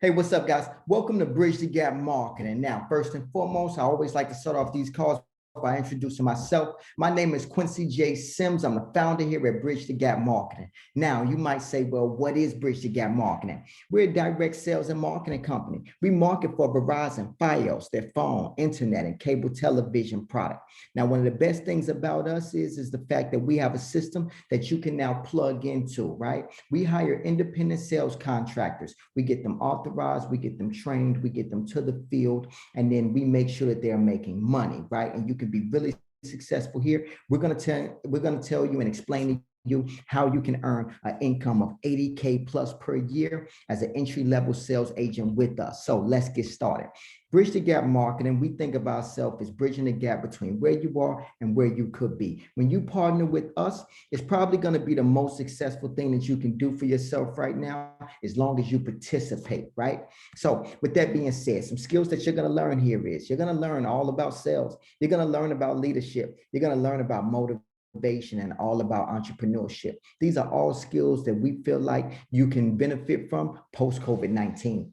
Hey, what's up, guys? Welcome to Bridge the Gap Marketing. Now, first and foremost, I always like to start off these calls by introducing myself. My name is Quincy J. Sims. I'm the founder here at Bridge the Gap Marketing. Now, you might say, well, what is Bridge the Gap Marketing? We're a direct sales and marketing company. We market for Verizon Fios, their phone, internet, and cable television product. Now, one of the best things about us is the fact that we have a system that you can now plug into, right? We hire independent sales contractors. We get them authorized, we get them trained, we get them to the field, and then we make sure that they're making money, right? And you can be really successful here. We're going to tell you and explain to you how you can earn an income of 80K plus per year as an entry-level sales agent with us. So let's get started. Bridge the Gap Marketing, we think of ourselves as bridging the gap between where you are and where you could be. When you partner with us, it's probably going to be the most successful thing that you can do for yourself right now, as long as you participate, right? So with that being said, some skills that you're going to learn here is you're going to learn all about sales. You're going to learn about leadership. You're going to learn about motivation and all about entrepreneurship. These are all skills that we feel like you can benefit from post-COVID-19.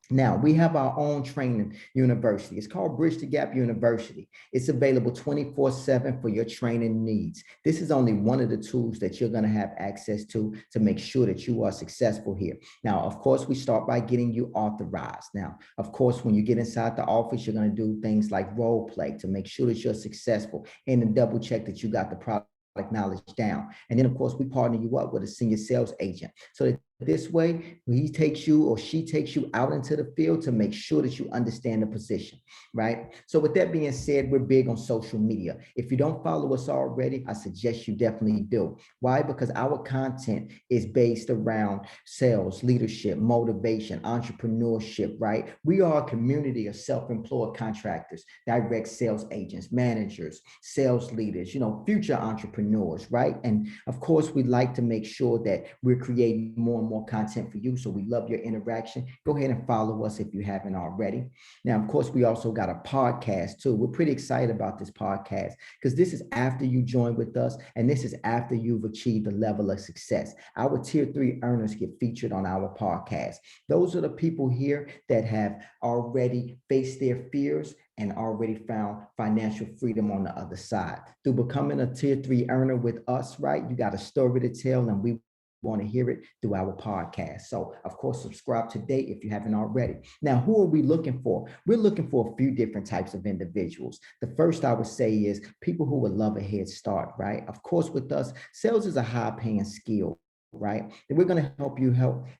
Now, we have our own training university. It's called Bridge the Gap University. It's available 24/7 for your training needs. This is only one of the tools that you're going to have access to make sure that you are successful here. Now, of course, we start by getting you authorized. Now, of course, when you get inside the office, you're going to do things like role play to make sure that you're successful and to double check that you got the product knowledge down. And then, of course, we partner you up with a senior sales agent. So that this way, he takes you or she takes you out into the field to make sure that you understand the position, right? So with that being said, we're big on social media. If you don't follow us already, I suggest you definitely do. Why? Because our content is based around sales, leadership, motivation, entrepreneurship, right? We are a community of self-employed contractors, direct sales agents, managers, sales leaders, future entrepreneurs, right? And of course, we like to make sure that we're creating more and more content for you. So we love your interaction. Go ahead and follow us if you haven't already. Now, of course, we also got a podcast too. We're pretty excited about this podcast because this is after you join with us, and this is after you've achieved a level of success. Our tier 3 earners get featured on our podcast. Those are the people here that have already faced their fears and already found financial freedom on the other side. Through becoming a tier 3 earner with us, right? You got a story to tell, and we want to hear it through our podcast. So of course, subscribe today if you haven't already. Now, who are we looking for? We're looking for a few different types of individuals. The first I would say is people who would love a head start, right? Of course, with us, sales is a high paying skill, right? And we're going to help you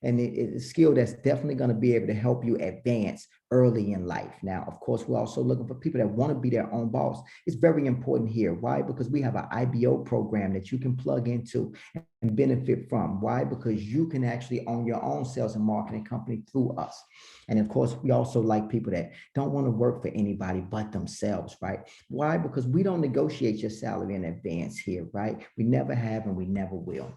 and it's a skill that's definitely going to be able to help you advance early in life. Now, of course, we're also looking for people that want to be their own boss. It's very important here. Why? Because we have an IBO program that you can plug into and benefit from. Why? Because you can actually own your own sales and marketing company through us. And of course, we also like people that don't want to work for anybody but themselves, right? Why? Because we don't negotiate your salary in advance here, right? We never have and we never will.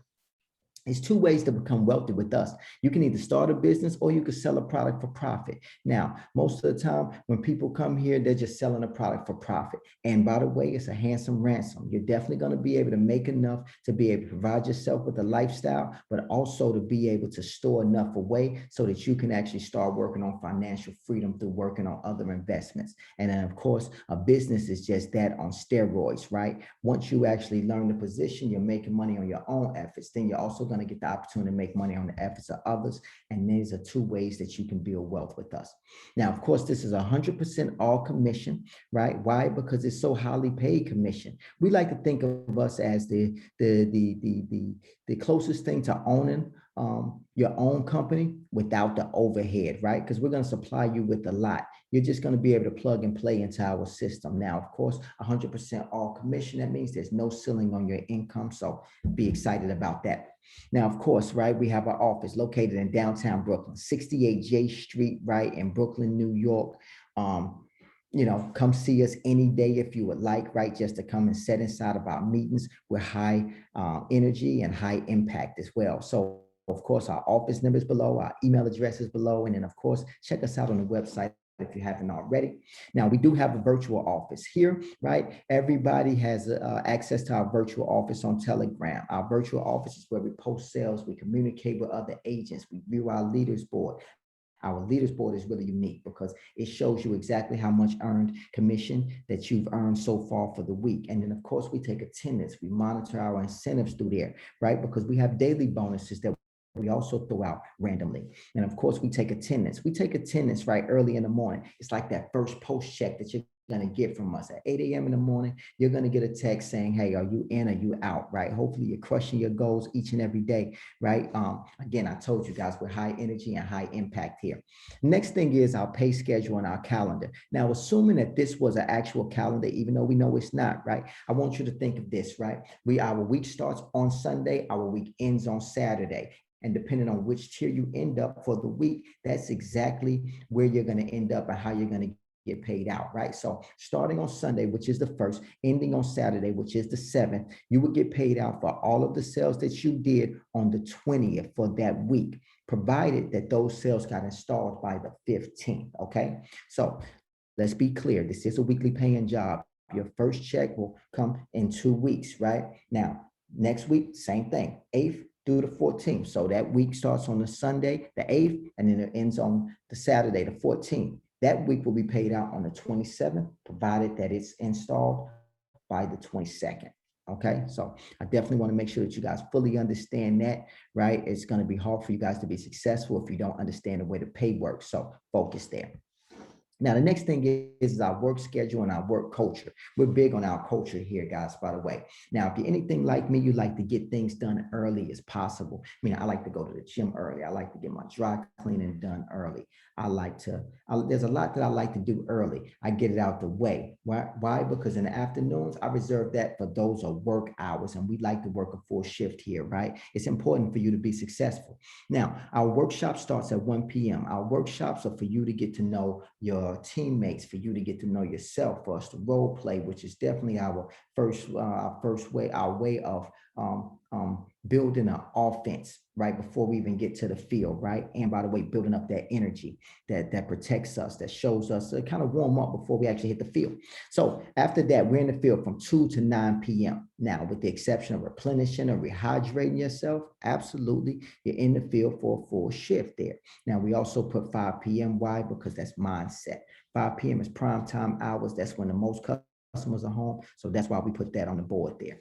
It's 2 ways to become wealthy with us. You can either start a business or you can sell a product for profit. Now, most of the time when people come here, they're just selling a product for profit. And by the way, it's a handsome ransom. You're definitely going to be able to make enough to be able to provide yourself with a lifestyle, but also to be able to store enough away so that you can actually start working on financial freedom through working on other investments. And then of course, a business is just that on steroids, right? Once you actually learn the position, you're making money on your own efforts. Then you're also going to get the opportunity to make money on the efforts of others. And these are 2 ways that you can build wealth with us. Now, of course, this is 100% all commission, right? Why? Because it's so highly paid commission. We like to think of us as the closest thing to owning your own company without the overhead, right? Because we're going to supply you with a lot. You're just going to be able to plug and play into our system. Now, of course, 100% all commission. That means there's no ceiling on your income. So be excited about that. Now, of course, right, we have our office located in downtown Brooklyn, 68 J Street, right, in Brooklyn, New York. Come see us any day if you would like, right, just to come and sit inside of our meetings. We're high energy and high impact as well. So of course, our office number is below, our email address is below, and then of course, check us out on the website if you haven't already. Now, we do have a virtual office here, right? Everybody has access to our virtual office on Telegram. Our virtual office is where we post sales, we communicate with other agents, we view our leaders board. Our leaders board is really unique because it shows you exactly how much earned commission that you've earned so far for the week. And then of course we take attendance, we monitor our incentives through there, right? Because we have daily bonuses that we also throw out randomly. And of course, we take attendance. We take attendance right early in the morning. It's like that first post check that you're going to get from us at 8 a.m. in the morning. You're going to get a text saying, hey, are you in? Are you out? Right? Hopefully you're crushing your goals each and every day. Right? Again, I told you guys, we're high energy and high impact here. Next thing is our pay schedule and our calendar. Now, assuming that this was an actual calendar, even though we know it's not, right? I want you to think of this, right? Our week starts on Sunday, our week ends on Saturday. And depending on which tier you end up for the week, that's exactly where you're going to end up and how you're going to get paid out, right? So starting on Sunday, which is the first, ending on Saturday, which is the 7th, you would get paid out for all of the sales that you did on the 20th for that week, provided that those sales got installed by the 15th, okay? So let's be clear, this is a weekly paying job. Your first check will come in 2 weeks, right? Now, next week, same thing, 8th through the 14th. So that week starts on the Sunday, the 8th, and then it ends on the Saturday, the 14th. That week will be paid out on the 27th, provided that it's installed by the 22nd. Okay, so I definitely want to make sure that you guys fully understand that, right? It's going to be hard for you guys to be successful if you don't understand the way the pay works. So focus there. Now, the next thing is our work schedule and our work culture. We're big on our culture here, guys, by the way. Now, if you're anything like me, you like to get things done early as possible. I mean, I like to go to the gym early. I like to get my dry cleaning done early. There's a lot that I like to do early. I get it out the way. Why? Because in the afternoons, I reserve that for those are work hours, and we like to work a full shift here, right? It's important for you to be successful. Now, our workshop starts at 1 p.m. Our workshops are for you to get to know your teammates, for you to get to know yourself, for us to role play, which is definitely our way of building an offense right before we even get to the field, right? And by the way, building up that energy that protects us, that shows us to kind of warm up before we actually hit the field. So after that, we're in the field from 2 to 9 p.m. Now, with the exception of replenishing or rehydrating yourself, absolutely, you're in the field for a full shift there. Now, we also put 5 p.m. Why? Because that's mindset. 5 p.m. is prime time hours. That's when the most customers are home. So that's why we put that on the board there.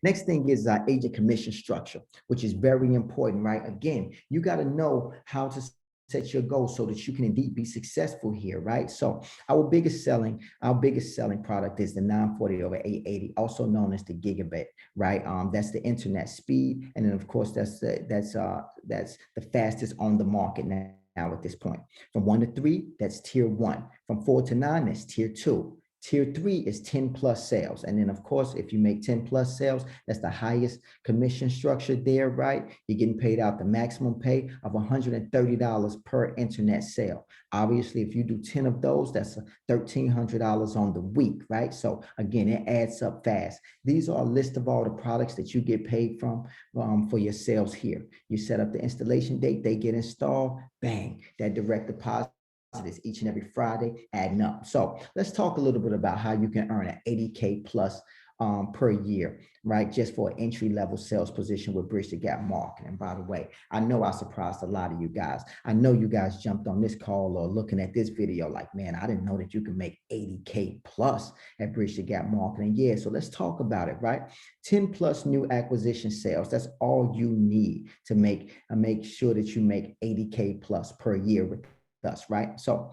Next thing is agent commission structure, which is very important, right? Again, you got to know how to set your goals so that you can indeed be successful here, right? So our biggest selling product is the 940 over 880, also known as the gigabit, right? That's the internet speed, and then of course that's the fastest on the market now at this point. From 1 to 3, that's tier 1. From 4 to 9, that's tier 2. Tier 3 is 10 plus sales. And then of course, if you make 10 plus sales, that's the highest commission structure there, right? You're getting paid out the maximum pay of $130 per internet sale. Obviously, if you do 10 of those, that's $1,300 on the week, right? So again, it adds up fast. These are a list of all the products that you get paid from for your sales here. You set up the installation date, they get installed, bang, that direct deposit is each and every Friday adding up. So let's talk a little bit about how you can earn an 80K plus per year, right? Just for an entry level sales position with Bridge the Gap Marketing. By the way, I know I surprised a lot of you guys. I know you guys jumped on this call or looking at this video like, man, I didn't know that you can make 80K plus at Bridge the Gap Marketing. Yeah, so let's talk about it, right? 10 plus new acquisition sales. That's all you need to make sure that you make 80K plus per year with us, right? So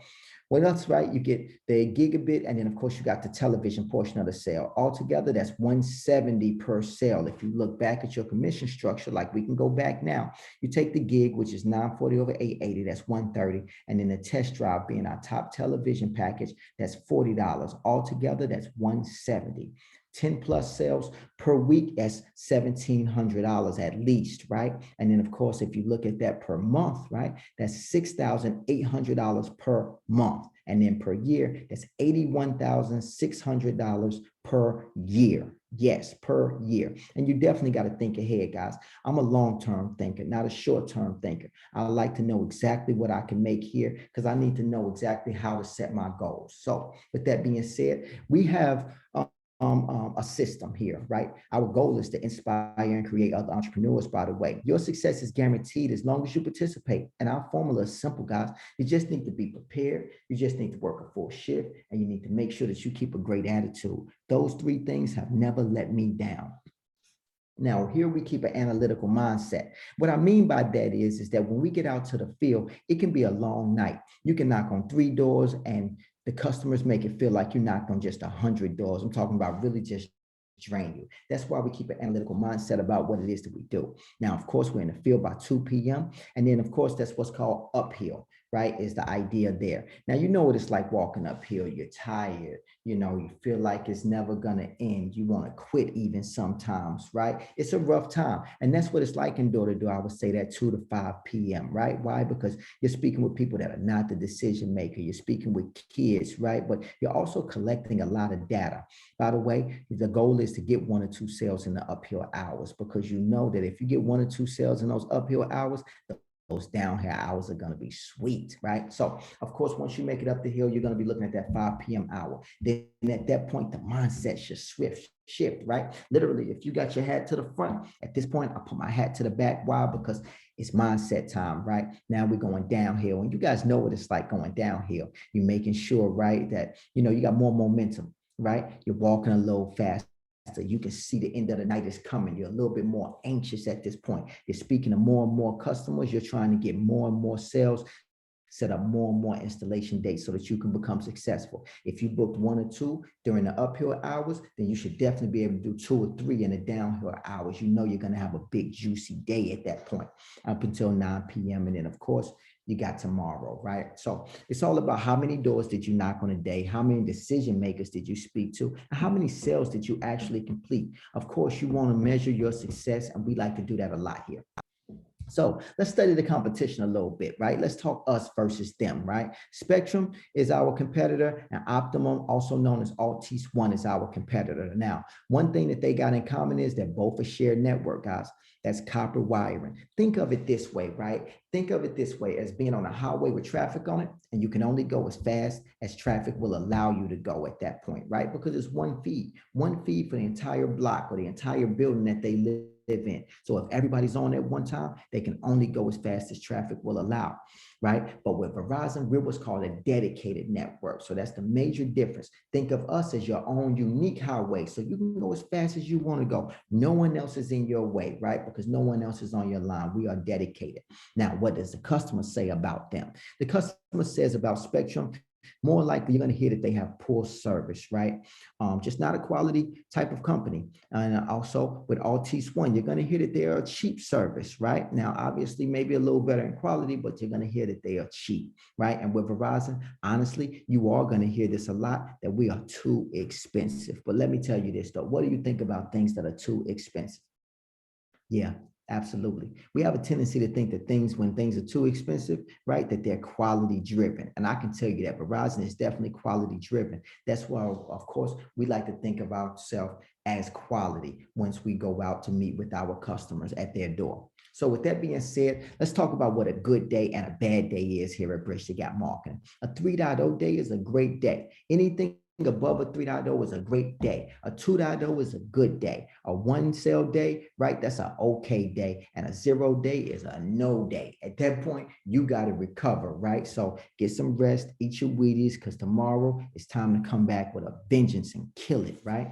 what else, right? You get the gigabit, and then of course you got the television portion of the sale. Altogether, that's 170 per sale. If you look back at your commission structure, like we can go back now, you take the gig, which is 940 over 880, that's 130, and then the test drive being our top television package, that's $40. Altogether, that's 170. 10 plus sales per week, that's $1,700 at least, right? And then of course, if you look at that per month, right, that's $6,800 per month. And then per year, that's $81,600 per year. Yes, per year. And you definitely got to think ahead, guys. I'm a long-term thinker, not a short-term thinker. I like to know exactly what I can make here because I need to know exactly how to set my goals. So with that being said, we have a system here, right? Our goal is to inspire and create other entrepreneurs, by the way. Your success is guaranteed as long as you participate. And our formula is simple, guys. You just need to be prepared. You just need to work a full shift, and you need to make sure that you keep a great attitude. Those three things have never let me down. Now, here we keep an analytical mindset. What I mean by that is that when we get out to the field, it can be a long night. You can knock on 3 doors and the customers make it feel like you knocked on just 100 doors. I'm talking about really just drain you. That's why we keep an analytical mindset about what it is that we do. Now, of course, we're in the field by 2 p.m. And then, of course, that's what's called uphill, right? Is the idea there. Now, you know what it's like walking uphill. You're tired. You feel like it's never going to end. You want to quit even sometimes, right? It's a rough time. And that's what it's like in door-to-door. I would say that 2 to 5 p.m., right? Why? Because you're speaking with people that are not the decision maker. You're speaking with kids, right? But you're also collecting a lot of data. By the way, the goal is to get 1 or 2 sales in the uphill hours, because you know that if you get 1 or 2 sales in those uphill hours, those downhill hours are going to be sweet, right? So, of course, once you make it up the hill, you're going to be looking at that 5 p.m. hour. Then at that point, the mindset should shift, right? Literally, if you got your hat to the front, at this point, I put my hat to the back. Why? Because it's mindset time, right? Now we're going downhill. And you guys know what it's like going downhill. You're making sure, right, that, you got more momentum, right? You're walking a little faster. You can see the end of the night is coming. You're a little bit more anxious at this point. You're speaking to more and more customers. You're trying to get more and more sales, set up more and more installation dates so that you can become successful. If you booked 1 or 2 during the uphill hours, then you should definitely be able to do 2 or 3 in the downhill hours. You know you're going to have a big, juicy day at that point up until 9 p.m. And then, of course, you got tomorrow, right? So it's all about how many doors did you knock on a day? How many decision makers did you speak to? And how many sales did you actually complete? Of course, you want to measure your success, and we like to do that a lot here. So let's study the competition a little bit, right? Let's talk us versus them, right? Spectrum is our competitor, and Optimum, also known as Altice One, is our competitor. Now, one thing that they got in common is that both are shared network, guys. That's copper wiring. Think of it this way, right? Think of it this way, as being on a highway with traffic on it, and you can only go as fast as traffic will allow you to go at that point, right? Because it's one feed for the entire block or the entire building that they live in. So if everybody's on at one time, they can only go as fast as traffic will allow, right? But with Verizon, we're what's called a dedicated network. So that's the major difference. Think of us as your own unique highway. So you can go as fast as you want to go. No one else is in your way, right? Because no one else is on your line. We are dedicated. Now, what does the customer say about them? The customer says about Spectrum, more likely you're going to hear that they have poor service, right? Just not a quality type of company. And also with Altice One, you're going to hear that they are a cheap service, right? Now, obviously, maybe a little better in quality, but you're going to hear that they are cheap, right? And with Verizon, honestly, you are going to hear this a lot, that we are too expensive. But let me tell you this, though. What do you think about things that are too expensive? Yeah, absolutely. We have a tendency to think that when things are too expensive, right, that they're quality driven. And I can tell you that Verizon is definitely quality driven. That's why, of course, we like to think of ourselves as quality once we go out to meet with our customers at their door. So with that being said, let's talk about what a good day and a bad day is here at Bridge to Gap Marketing. A 3.0 day is a great day. Anything above a 3.0 is a great day. A 2.0 is a good day. A 1 sale day, right? That's an okay day. And a 0 day is a no day. At that point, you got to recover, right? So get some rest, eat your Wheaties, because tomorrow it's time to come back with a vengeance and kill it, right?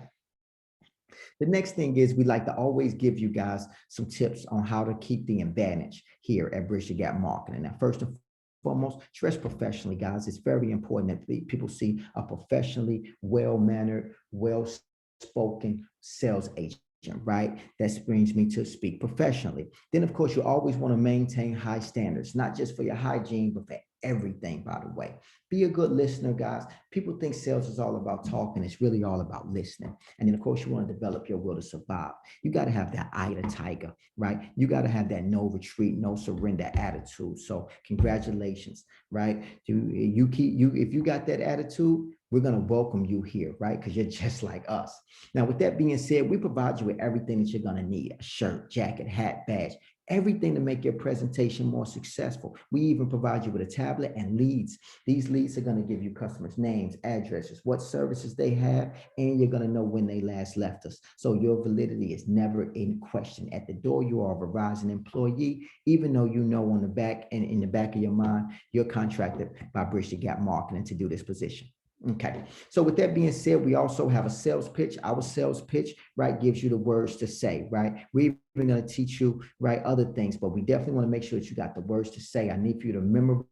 The next thing is we like to always give you guys some tips on how to keep the advantage here at Bridge to Gap Marketing. Now, first and foremost, dress professionally, guys. It's very important that people see a professionally well-mannered, well-spoken sales agent, right? That brings me to speak professionally. Then, of course, you always want to maintain high standards, not just for your hygiene, but for everything, by the way. Be a good listener, guys. People think sales is all about talking. It's really all about listening. And then, of course, you want to develop your will to survive. You got to have that eye of the tiger, right? You got to have that no retreat, no surrender attitude. So congratulations, right? If you got that attitude, we're going to welcome you here, right? Because you're just like us. Now, with that being said, we provide you with everything that you're going to need: a shirt, jacket, hat, badge, everything to make your presentation more successful. We even provide you with a tablet and leads. These leads are going to give you customers' names, addresses, what services they have, and you're going to know when they last left us. So your validity is never in question. At the door, you are a Verizon employee, even though you know on the back and in the back of your mind, you're contracted by Bridge the Gap Marketing to do this position. Okay, so with that being said, we also have a sales pitch. Our sales pitch, right, gives you the words to say, right? We're even going to teach you, right, other things, but we definitely want to make sure that you got the words to say. I need for you to memorize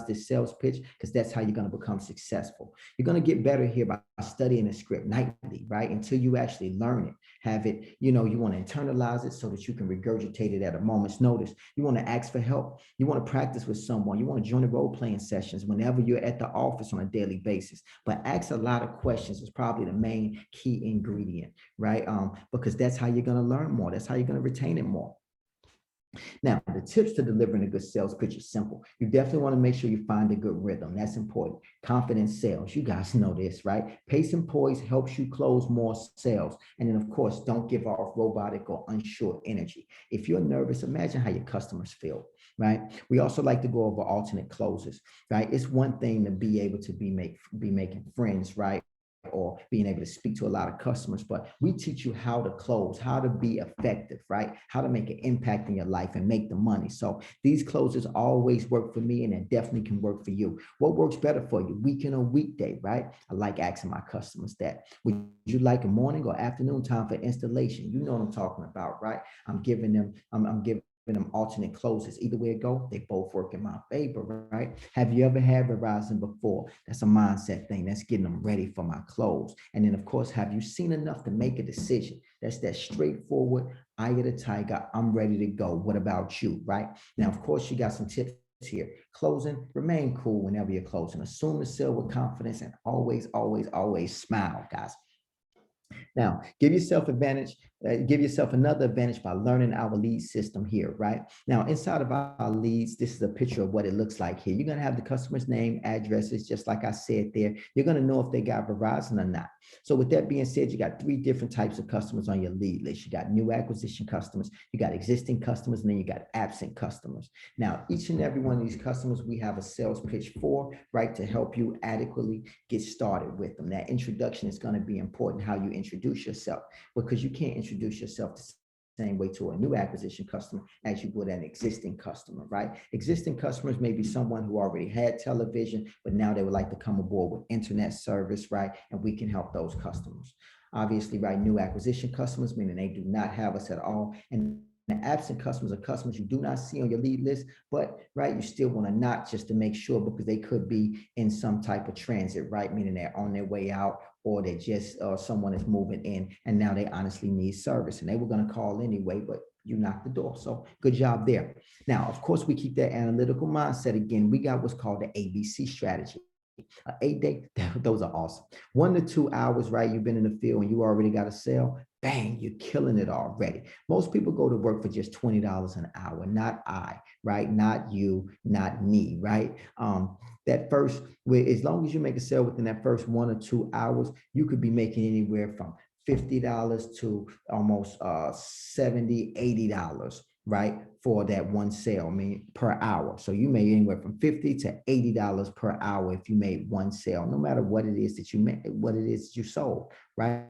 this sales pitch because that's how you're going to become successful. You're going to get better here by studying the script nightly, right? Until you actually learn it, have it, you want to internalize it so that you can regurgitate it at a moment's notice. You want to ask for help. You want to practice with someone. You want to join the role-playing sessions whenever you're at the office on a daily basis. But ask a lot of questions is probably the main key ingredient, right? Because that's how you're going to learn more. That's how you're going to retain it more. Now, the tips to delivering a good sales pitch is simple. You definitely want to make sure you find a good rhythm. That's important. Confident sales. You guys know this, right? Pace and poise helps you close more sales. And then, of course, don't give off robotic or unsure energy. If you're nervous, imagine how your customers feel, right? We also like to go over alternate closes, right? It's one thing to be able to be making friends, right? Or being able to speak to a lot of customers, but we teach you how to close, how to be effective, right? How to make an impact in your life and make the money. So these closes always work for me, and it definitely can work for you. What works better for you, weekend or weekday, right? I like asking my customers that. Would you like a morning or afternoon time for installation? You know what I'm talking about, right? I'm giving them alternate closes. Either way it go, they both work in my favor, right? Have you ever had Verizon before? That's a mindset thing. That's getting them ready for my close. And then, of course, have you seen enough to make a decision? That's that straightforward, eye of the tiger, I'm ready to go. What about you, right? Now, of course, you got some tips here. Closing, remain cool whenever you're closing. Assume the sale with confidence and always, always, always smile, guys. Now, give yourself another advantage by learning our lead system here, right? Now, inside of our leads, this is a picture of what it looks like here. You're going to have the customer's name, addresses, just like I said there. You're going to know if they got Verizon or not. So with that being said, you got 3 different types of customers on your lead list. You got new acquisition customers, you got existing customers, and then you got absent customers. Now, each and every one of these customers, we have a sales pitch for, right, to help you adequately get started with them. That introduction is going to be important, how you introduce yourself, because you can't introduce yourself the same way to a new acquisition customer as you would an existing customer, right? Existing customers may be someone who already had television, but now they would like to come aboard with internet service, right? And we can help those customers. Obviously, right, new acquisition customers, meaning they do not have us at all. And the absent customers are customers you do not see on your lead list, but right, you still want to knock just to make sure, because they could be in some type of transit, right? Meaning they're on their way out, or they just someone is moving in and now they honestly need service, and they were going to call anyway, but you knocked the door. So good job there. Now, of course, we keep that analytical mindset. Again, we got what's called the ABC strategy. 8-day, those are awesome. 1 to 2 hours, right? You've been in the field and you already got a sale. Bang, you're killing it already. Most people go to work for just $20 an hour, not I, right? Not you, not me, right? That first, as long as you make a sale within that first 1 or 2 hours, you could be making anywhere from $50 to almost $70, $80, right? For that one sale, I mean, per hour. So you made anywhere from $50 to $80 per hour if you made one sale, no matter what it is that you made, what it is you sold, right?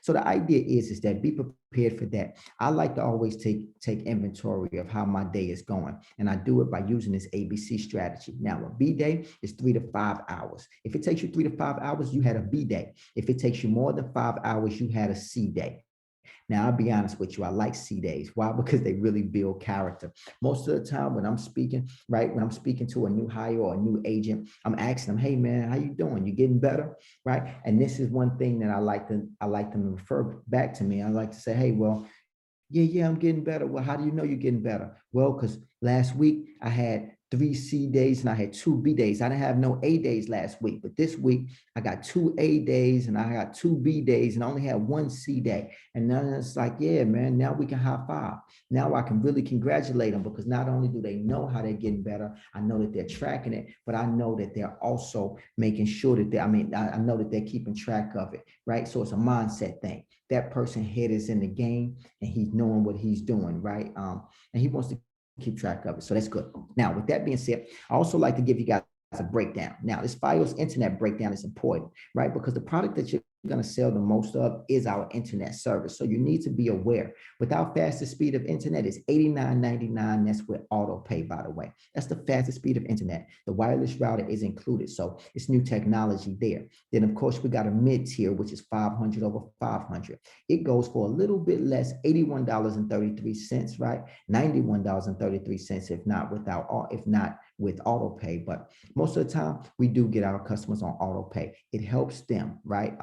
So the idea is that be prepared for that. I like to always take inventory of how my day is going, and I do it by using this ABC strategy. Now, a B day is 3 to 5 hours. If it takes you 3 to 5 hours, you had a B day. If it takes you more than 5 hours, you had a C day. Now, I'll be honest with you, I like C days. Why? Because they really build character. Most of the time when I'm speaking, right, when I'm speaking to a new hire or a new agent, I'm asking them, hey man, how you doing? You getting better? Right? And this is one thing that I like them to refer back to me. I like to say, hey, well, yeah, I'm getting better. Well, how do you know you're getting better? Well, because last week I had 3 C days and I had 2 B days. I didn't have no A days last week, but this week I got 2 A days and I got 2 B days and I only had 1 C day. And then it's like, yeah, man, now we can high five. Now I can really congratulate them because not only do they know how they're getting better, I know that they're tracking it, but I know that they're also making sure that I know that they're keeping track of it, right? So it's a mindset thing. That person head is in the game and he's knowing what he's doing, right? And he wants to keep track of it. So that's good. Now, with that being said, I also like to give you guys a breakdown. Now, this Fios internet breakdown is important, right? Because the product that you're going to sell the most of is our internet service. So you need to be aware. With our fastest speed of internet is $89.99. That's with auto pay, by the way. That's the fastest speed of internet. The wireless router is included. So it's new technology there. Then, of course, we got a mid tier, which is 500 over 500. It goes for a little bit less, $81.33, right? $91.33 if not with auto pay. But most of the time, we do get our customers on auto pay. It helps them, right?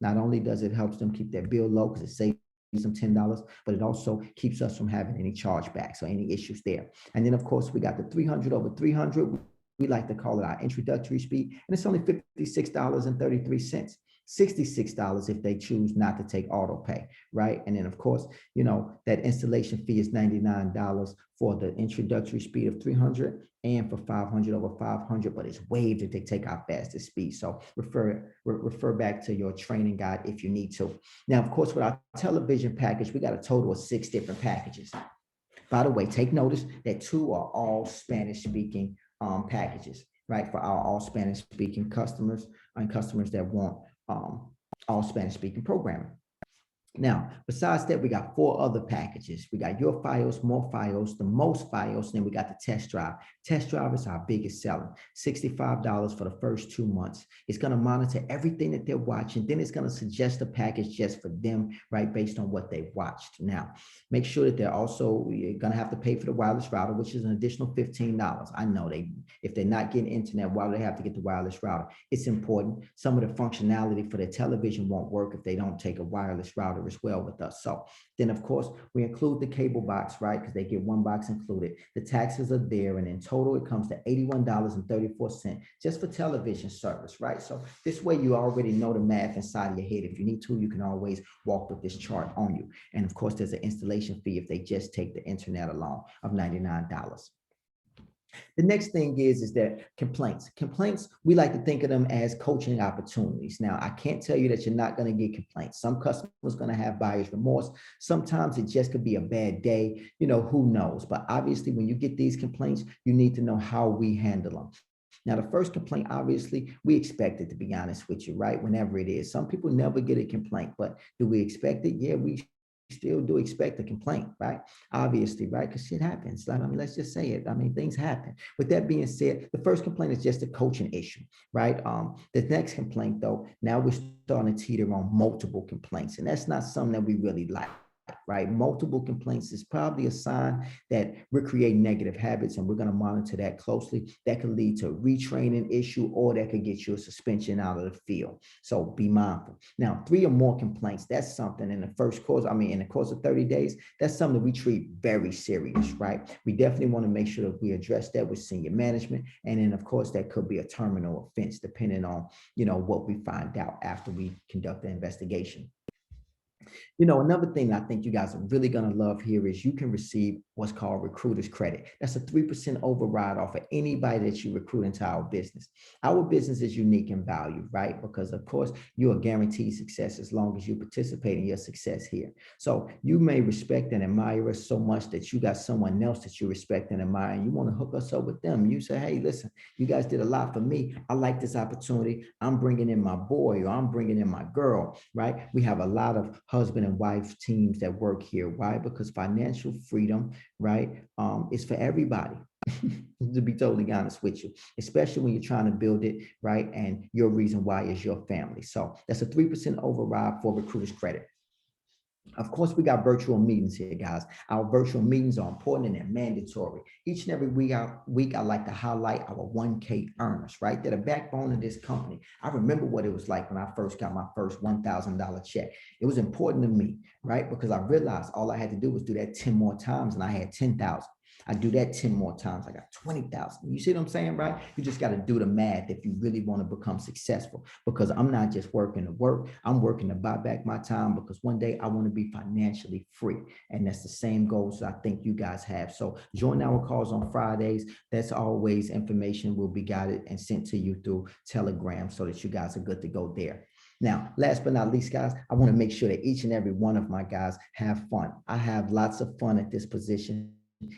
Not only does it help them keep their bill low because it saves them $10, but it also keeps us from having any chargebacks or any issues there. And then, of course, we got the 300 over 300. We like to call it our introductory speed, and it's only $56.33. $66 if they choose not to take auto pay, right? And then, of course, that installation fee is $99 for the introductory speed of 300 and for 500 over 500, but it's waived if they take our fastest speed. So refer back to your training guide if you need to. Now, of course, with our television package, we got a total of 6 different packages. By the way, take notice that 2 are all Spanish speaking packages, right? For our all Spanish speaking customers and customers that want all Spanish speaking programming. Now, besides that, we got 4 other packages. We got your Fios, more Fios, the most Fios, and then we got the test drive. Test drive is our biggest seller, $65 for the first 2 months. It's going to monitor everything that they're watching. Then it's going to suggest a package just for them, right, based on what they've watched. Now, make sure that they're also going to have to pay for the wireless router, which is an additional $15. I know if they're not getting internet, why do they have to get the wireless router? It's important. Some of the functionality for their television won't work if they don't take a wireless router as well with us. So then, of course, we include the cable box, right? Because they get 1 box included. The taxes are there, and in total, it comes to $81.34 just for television service, right? So this way, you already know the math inside of your head. If you need to, you can always walk with this chart on you. And of course, there's an installation fee if they just take the internet alone of $99. The next thing is that complaints. Complaints, we like to think of them as coaching opportunities. Now, I can't tell you that you're not going to get complaints. Some customers going to have buyer's remorse. Sometimes it just could be a bad day. Who knows? But obviously, when you get these complaints, you need to know how we handle them. Now, the first complaint, obviously, we expect it, to be honest with you, right? Whenever it is. Some people never get a complaint, but do we expect it? Yeah, we still do expect a complaint, right? Obviously, right? Because shit happens. Let's just say it. Things happen. With that being said, the first complaint is just a coaching issue, right? The next complaint, though, now we're starting to teeter on multiple complaints, and that's not something that we really like. Right? Multiple complaints is probably a sign that we're creating negative habits, and we're going to monitor that closely. That could lead to a retraining issue, or that could get you a suspension out of the field. So be mindful. Now, 3 or more complaints, that's something in the in the course of 30 days, that's something that we treat very serious, right? We definitely want to make sure that we address that with senior management. And then, of course, that could be a terminal offense, depending on, what we find out after we conduct the investigation. Another thing I think you guys are really going to love here is you can receive what's called recruiter's credit. That's a 3% override off of anybody that you recruit into our business. Our business is unique in value, right? Because, of course, you are guaranteed success as long as you participate in your success here. So you may respect and admire us so much that you got someone else that you respect and admire, and you want to hook us up with them. You say, hey, listen, you guys did a lot for me. I like this opportunity. I'm bringing in my boy, or I'm bringing in my girl, right? We have a lot of husband and wife teams that work here. Why? Because financial freedom, right, is for everybody. To be totally honest with you, especially when you're trying to build it, right? And your reason why is your family. So that's a 3% override for recruiters credit. Of course, we got virtual meetings here, guys. Our virtual meetings are important and they're mandatory. Each and every week, I like to highlight our 1K earners, right? They're the backbone of this company. I remember what it was like when I first got my first $1,000 check. It was important to me, right? Because I realized all I had to do was do that 10 more times and I had 10,000. I do that 10 more times, I got 20,000. You see what I'm saying, right? You just got to do the math if you really want to become successful, because I'm not just working to work, I'm working to buy back my time, because one day I want to be financially free. And that's the same goals I think you guys have. So join our calls on Fridays. That's always information will be guided and sent to you through Telegram so that you guys are good to go there. Now, last but not least, guys, I want to make sure that each and every one of my guys have fun. I have lots of fun at this position.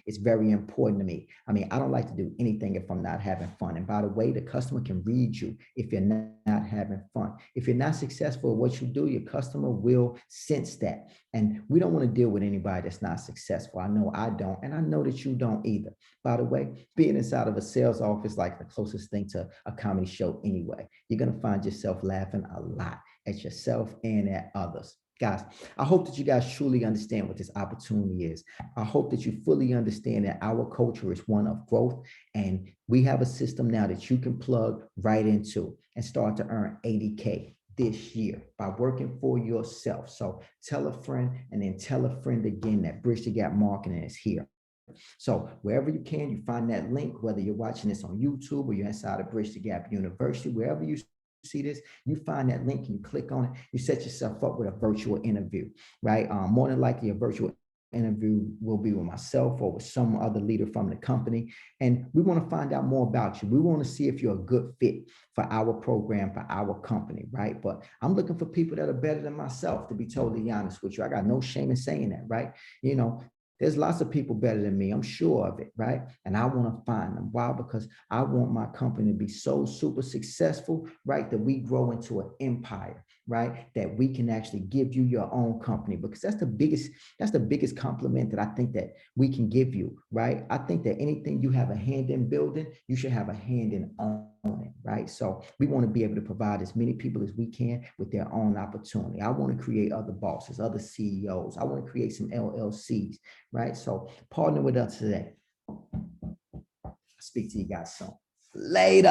It's very important to me. I mean, I don't like to do anything if I'm not having fun. And by the way, the customer can read you if you're not having fun. If you're not successful at what you do, your customer will sense that. And we don't want to deal with anybody that's not successful. I know I don't, and I know that you don't either. By the way, being inside of a sales office, like the closest thing to a comedy show anyway, you're going to find yourself laughing a lot at yourself and at others. Guys, I hope that you guys truly understand what this opportunity is. I hope that you fully understand that our culture is one of growth, and we have a system now that you can plug right into and start to earn 80K this year by working for yourself. So tell a friend, and then tell a friend again that Bridge the Gap Marketing is here. So wherever you can, you find that link, whether you're watching this on YouTube or you're inside of Bridge the Gap University, wherever you see this, you find that link and you click on it, you set yourself up with a virtual interview, right? More than likely a virtual interview will be with myself or with some other leader from the company. And we want to find out more about you. We want to see if you're a good fit for our program, for our company, right? But I'm looking for people that are better than myself, to be totally honest with you. I got no shame in saying that, right? You know, there's lots of people better than me. I'm sure of it, right? And I want to find them. Why? Because I want my company to be so super successful, right? That we grow into an empire, right? That we can actually give you your own company, because that's the biggest compliment that I think that we can give you, right? I think that anything you have a hand in building, you should have a hand in owning, right? So we want to be able to provide as many people as we can with their own opportunity. I want to create other bosses, other CEOs. I want to create some LLCs, right? So partner with us today. I'll speak to you guys soon. Later.